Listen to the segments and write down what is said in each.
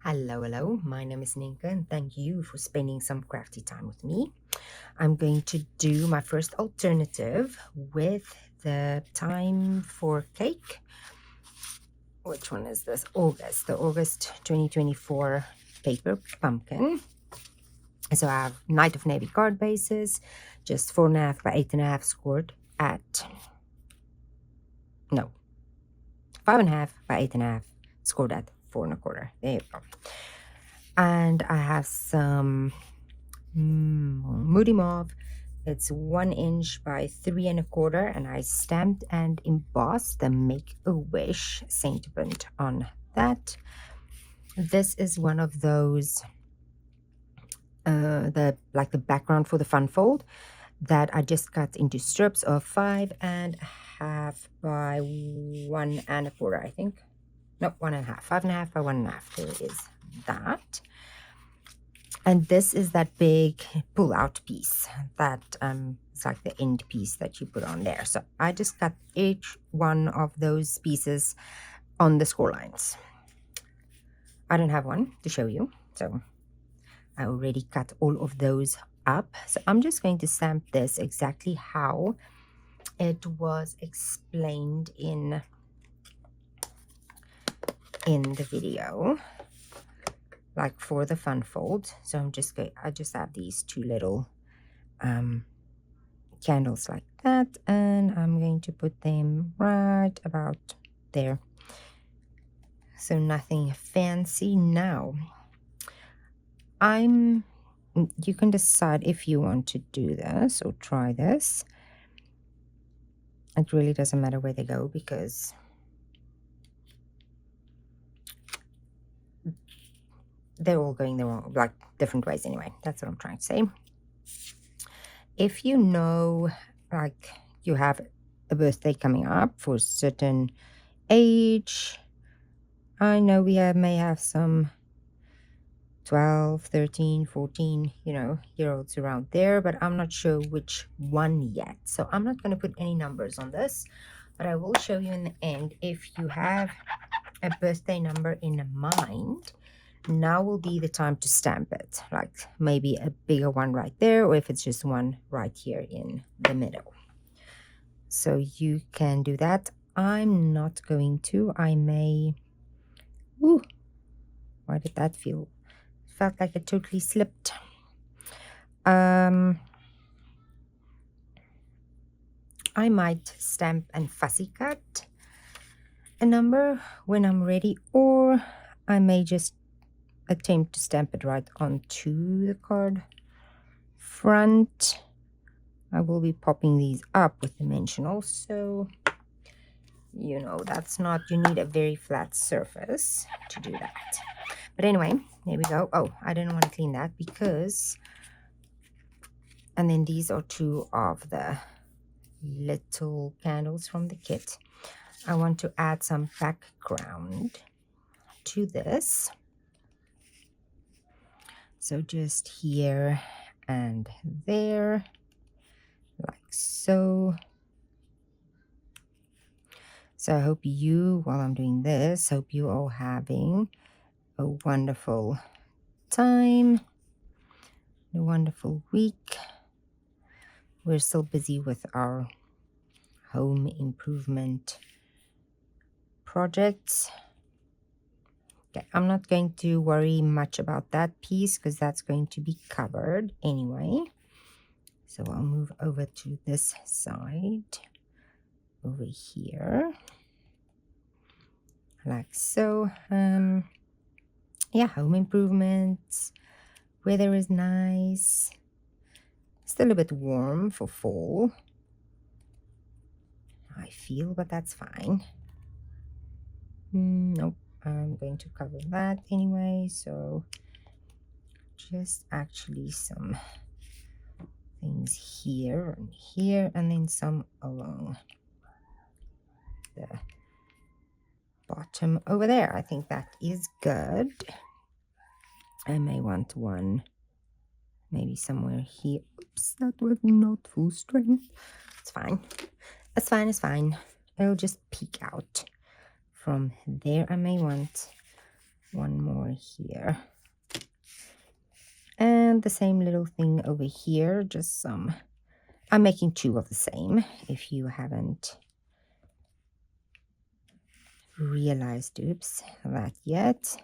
Hello, my name is Nienke and thank you for spending some crafty time with me. I'm going to do my first alternative with the time for cake. Which one is this? The August 2024 paper pumpkin. So I have Night of Navy card bases, just 4.5 by 8.5 scored at, no, 5.5 by 8.5 scored at 4.25. There you go. And I have some Moody Mauve. It's 1 inch by 3.25, and I stamped and embossed the Make a Wish sentiment on that. This is one of those the background for the fun fold that I just cut into strips of 5.5 by 1.25, I think. No, 1.5. 5.5 by 1.5. There is that. And this is that big pull-out piece that it's like the end piece that you put on there. So I just cut each one of those pieces on the score lines. I don't have one to show you, so I already cut all of those up. So I'm just going to stamp this exactly how it was explained in the video, like for the fun fold. So I just have these two little candles like that, and I'm going to put them right about there. So nothing fancy. Now you can decide if you want to do this or try this. It really doesn't matter where they go because they're all going the wrong, like different ways anyway. That's what I'm trying to say. If you know, like you have a birthday coming up for a certain age, I know we may have some 12, 13, 14, year olds around there, but I'm not sure which one yet. So I'm not going to put any numbers on this, but I will show you in the end. If you have a birthday number in mind, now will be the time to stamp it, like maybe a bigger one right there, or if it's just one right here in the middle. So you can do that. I'm not going to. I may. Ooh, why did that feel? Felt like it totally slipped. I might stamp and fussy cut a number when I'm ready, or I may just attempt to stamp it right onto the card front. I will be popping these up with dimensional, so that's not, you need a very flat surface to do that. But anyway, there we go. Oh, I didn't want to clean that because, and then these are two of the little candles from the kit. I want to add some background to this. So just here and there, like so. So I hope while I'm doing this, hope you all having a wonderful time, a wonderful week. We're still busy with our home improvement projects. Okay, I'm not going to worry much about that piece because that's going to be covered anyway. So I'll move over to this side, over here, like so. Yeah, home improvements. Weather is nice. Still a bit warm for fall, I feel, but that's fine. Nope, I'm going to cover that anyway. So just actually some things here and here, and then some along the bottom over there. I think that is good. I may want one maybe somewhere here. Oops, that was not full strength. It's fine. It's fine, it's fine. It'll just peek out from there. I may want one more here. And the same little thing over here, just some, I'm making 2 of the same, if you haven't realized, oops, that yet.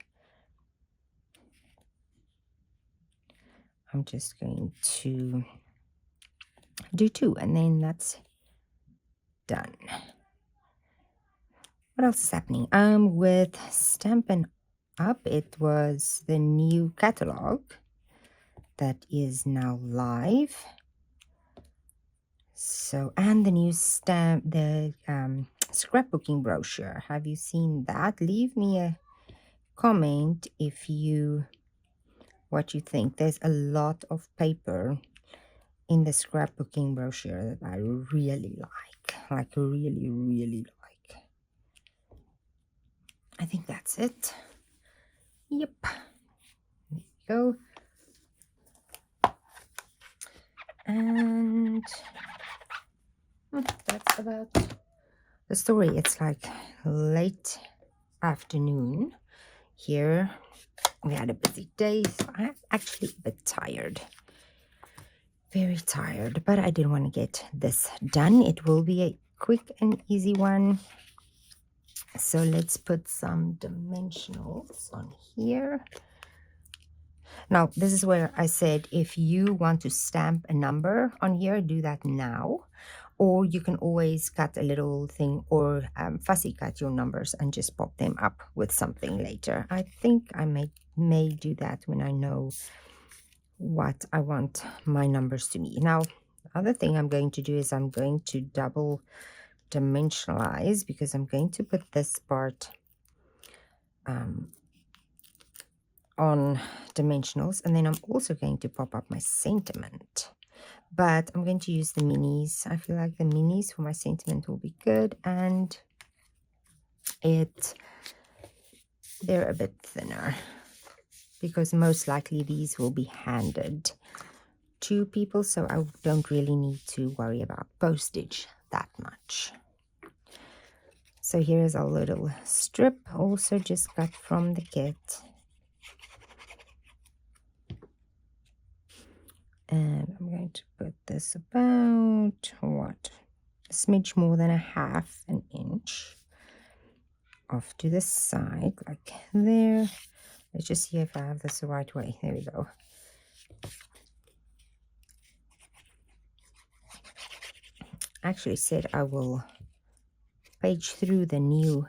I'm just going to do 2, and then that's done. What else is happening? With Stampin' Up, it was the new catalog that is now live. So, and the new scrapbooking brochure. Have you seen that? Leave me a comment if what you think. There's a lot of paper in the scrapbooking brochure that I really like really, really like. I think that's it. Yep. There you go. And that's about the story. It's like late afternoon here. We had a busy day, so I'm actually a bit tired. Very tired, but I didn't want to get this done. It will be a quick and easy one. So let's put some dimensionals on here. Now, this is where I said if you want to stamp a number on here, do that now. Or you can always cut a little thing or fussy cut your numbers and just pop them up with something later. I think I may do that when I know what I want my numbers to be. Now, the other thing I'm going to do is I'm going to double dimensionalize, because I'm going to put this part on dimensionals, and then I'm also going to pop up my sentiment. But I'm going to use the minis. I feel like the minis for my sentiment will be good, and they're a bit thinner, because most likely these will be handed to people, so I don't really need to worry about postage that much. So here's a little strip, also just cut from the kit. And I'm going to put this about, what, a smidge more than a half an inch off to the side, like there. Let's just see if I have this the right way. There we go. I actually said I will page through the new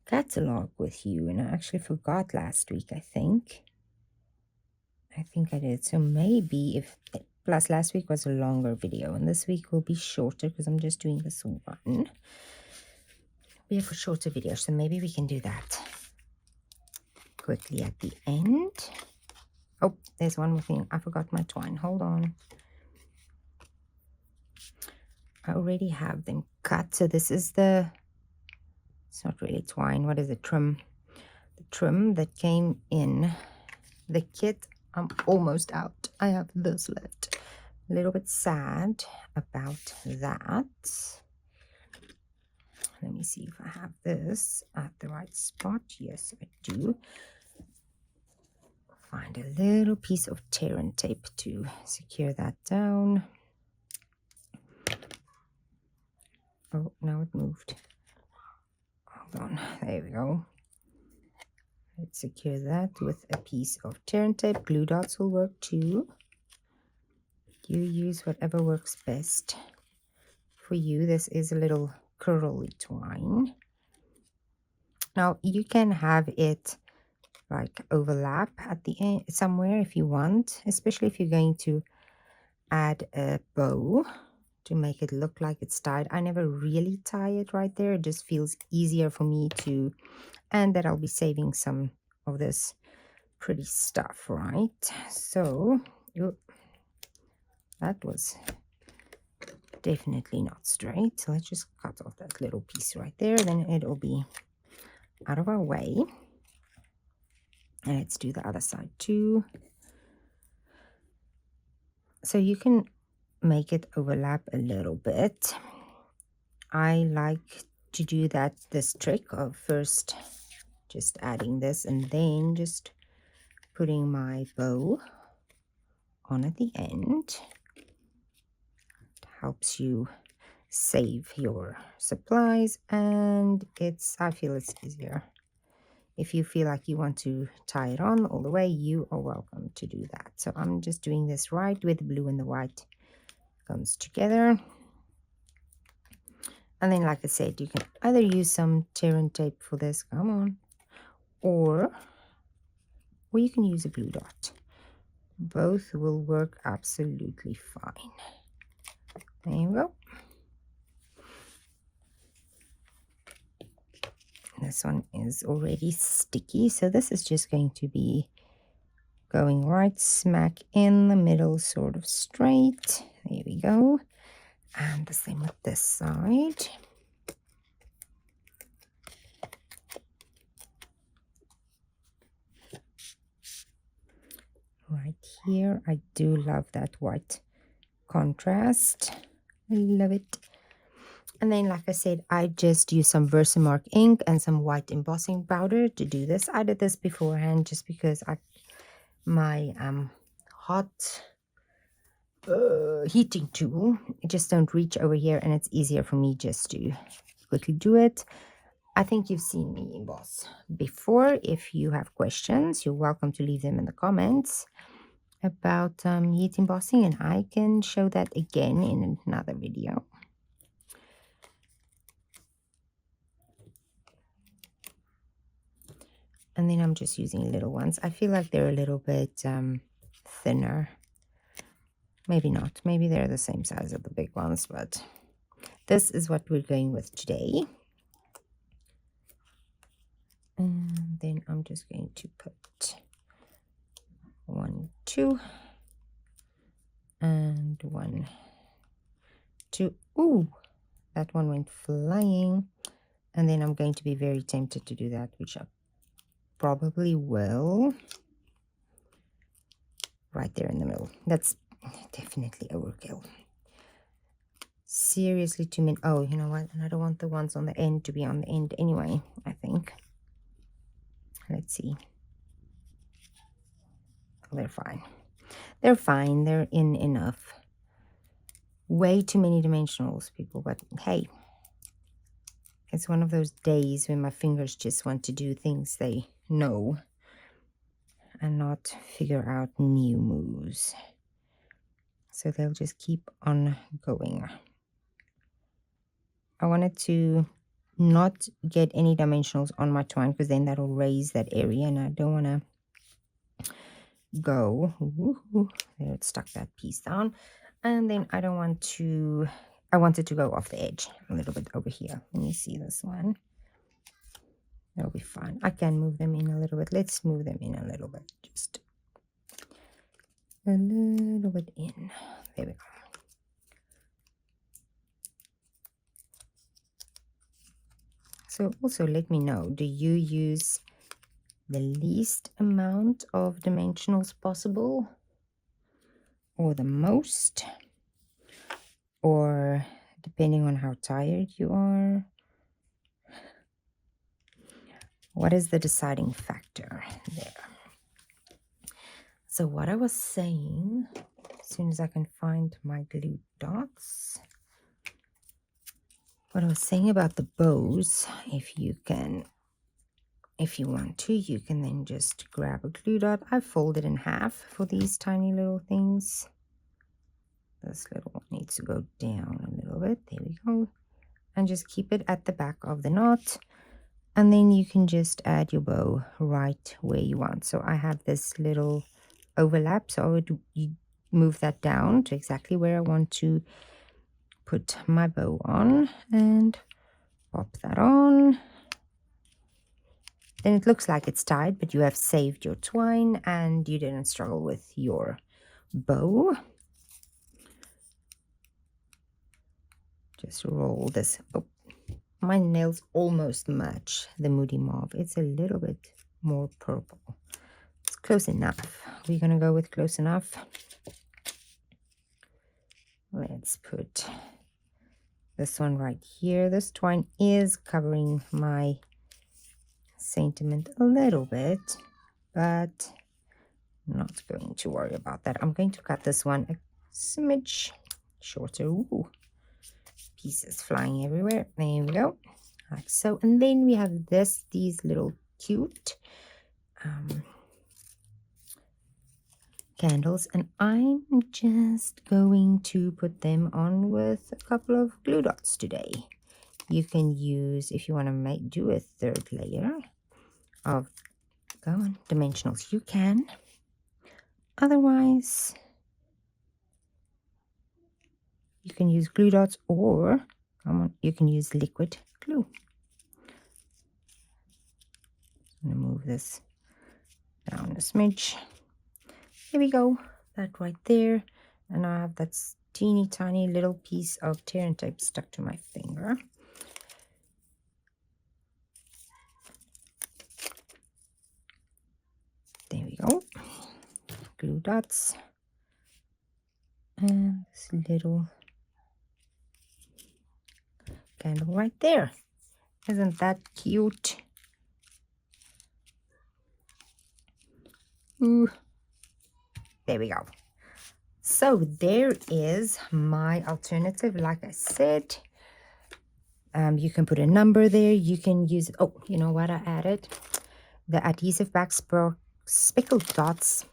catalog with you, and I actually forgot last week, I think I did. So maybe if, plus last week was a longer video, and this week will be shorter because I'm just doing this one. We have a shorter video, so maybe we can do that quickly at the end. Oh, there's one more thing. I forgot my twine. Hold on. I already have them cut. So this is it's not really twine. What is it? Trim. The trim that came in the kit. I'm almost out. I have this left. A little bit sad about that. Let me see if I have this at the right spot. Yes, I do. Find a little piece of tear and tape to secure that down. Oh, now it moved. Hold on. There we go. Let's secure that with a piece of tear and tape. Glue dots will work too. You use whatever works best for you. This is a little curly twine. Now you can have it like overlap at the end somewhere if you want, especially if you're going to add a bow to make it look like it's tied. I never really tie it right there. It just feels easier for me to, and that I'll be saving some of this pretty stuff, right? So that was definitely not straight. So let's just cut off that little piece right there. Then it'll be out of our way. And let's do the other side too. So you can make it overlap a little bit. I like to do this trick of first just adding this and then just putting my bow on at the end. It helps you save your supplies, and I feel it's easier. If you feel like you want to tie it on all the way, you are welcome to do that. So I'm just doing this right where the blue and the white comes together. And then, like I said, you can either use some tear and tape for this, come on, or you can use a glue dot. Both will work absolutely fine. There you go. This one is already sticky, so this is just going to be going right smack in the middle, sort of straight. There we go. And the same with this side. Right here, I do love that white contrast. I love it. And then, like I said, I just use some Versamark ink and some white embossing powder to do this. I did this beforehand just because my hot heating tool, just don't reach over here, and it's easier for me just to quickly do it. I think you've seen me emboss before. If you have questions, you're welcome to leave them in the comments about heat embossing, and I can show that again in another video. And then I'm just using little ones. I feel like they're a little bit thinner. Maybe not. Maybe they're the same size as the big ones, but this is what we're going with today. And then I'm just going to put 1, 2, and 1, 2. Ooh, that one went flying. And then I'm going to be very tempted to do that, which I probably will. Right there in the middle. That's definitely overkill. Seriously, too many. Oh, you know what? And I don't want the ones on the end to be on the end anyway, I think. Let's see. They're fine. They're fine. They're in enough. Way too many dimensionals, people. But hey, it's one of those days when my fingers just want to do things they know and not figure out new moves. So they'll just keep on going. I wanted to not get any dimensionals on my twine because then that'll raise that area, and I don't want to go. There, it stuck that piece down. And then I don't want to, I want it to go off the edge a little bit over here. Let me see this one. That'll be fine. I can move them in a little bit. Let's move them in a little bit. Just a little bit in. There we go. So also let me know, do you use the least amount of dimensionals possible, or the most, or depending on how tired you are? What is the deciding factor there? So what I was saying, as soon as I can find my glue dots, what I was saying about the bows, if you want to, you can then just grab a glue dot. I fold it in half for these tiny little things. This little one needs to go down a little bit. There we go. And just keep it at the back of the knot. And then you can just add your bow right where you want. So I have this little overlap. So I would move that down to exactly where I want to put my bow on. And pop that on. Then it looks like it's tied, but you have saved your twine and you didn't struggle with your bow. Just roll this. Oh, my nails almost match the Moody Mauve. It's a little bit more purple. It's close enough. We're going to go with close enough. Let's put this one right here. This twine is covering my sentiment a little bit, but not going to worry about that. I'm going to cut this one a smidge shorter. Ooh, pieces flying everywhere. There we go, like so. And then we have these little cute candles, and I'm just going to put them on with a couple of glue dots today. You can use, if you want to do a third layer of dimensionals, you can. Otherwise, you can use glue dots, or you can use liquid glue. I'm going to move this down a smidge. Here we go, that right there. And I have that teeny tiny little piece of tear and tape stuck to my finger. There we go. Glue dots. And this little candle right there. Isn't that cute? Ooh. There we go. So there is my alternative. Like I said, you can put a number there. You can use, oh, you know what I added? The adhesive back speckled dots.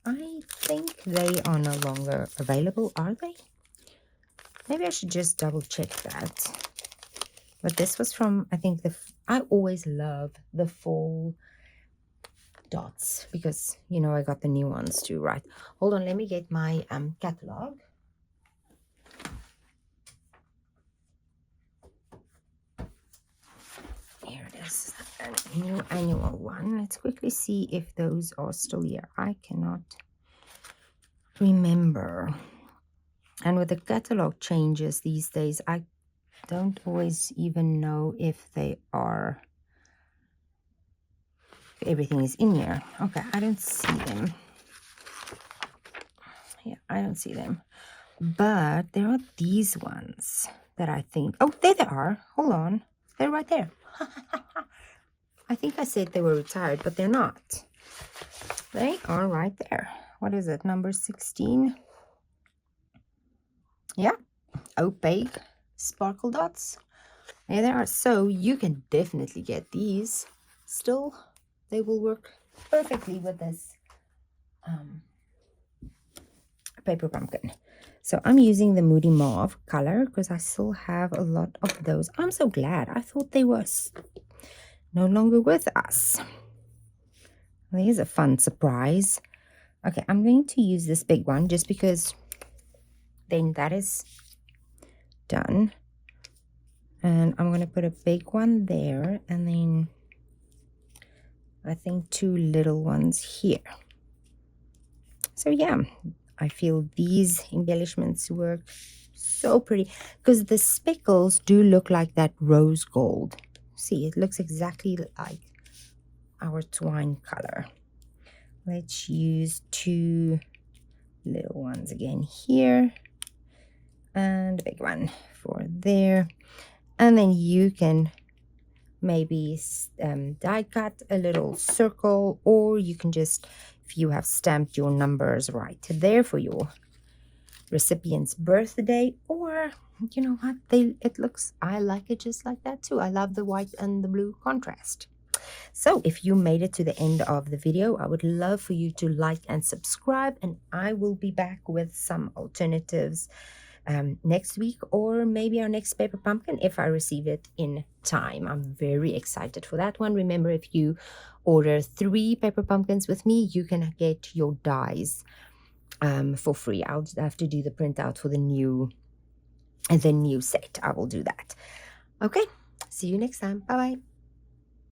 I think they are no longer available, are they? Maybe I should just double check that. But this was from, I think, I always love the fall dots because, you know, I got the new ones too, right? Hold on, let me get my catalog. Here it is, a new annual one. Let's quickly see if those are still here. I cannot remember. And with the catalog changes these days, I don't always even know if they are, if everything is in here. Okay, I don't see them. Yeah, I don't see them. But there are these ones that I think, oh, there they are. Hold on. They're right there. I think I said they were retired, but they're not. They are right there. What is it? Number 16. Yeah. Opaque sparkle dots. There they are. So you can definitely get these. Still, they will work perfectly with this paper pumpkin. So I'm using the Moody Mauve color because I still have a lot of those. I'm so glad. I thought they were no longer with us. There's a fun surprise. Okay, I'm going to use this big one just because then that is done. And I'm going to put a big one there and then I think 2 little ones here. So yeah, I feel these embellishments work so pretty because the speckles do look like that rose gold. See, it looks exactly like our twine color. Let's use 2 little ones again here and a big one for there. And then you can maybe die cut a little circle, or you can just, if you have stamped your numbers right there for your recipient's birthday, or you know what, I like it just like that too. I love the white and the blue contrast. So if you made it to the end of the video, I would love for you to like and subscribe, and I will be back with some alternatives next week, or maybe our next paper pumpkin if I receive it in time. I'm very excited for that one. Remember, if you order 3 paper pumpkins with me, you can get your dies for free. I'll have to do the printout for the new set. I will do that. Okay, see you next time. Bye bye.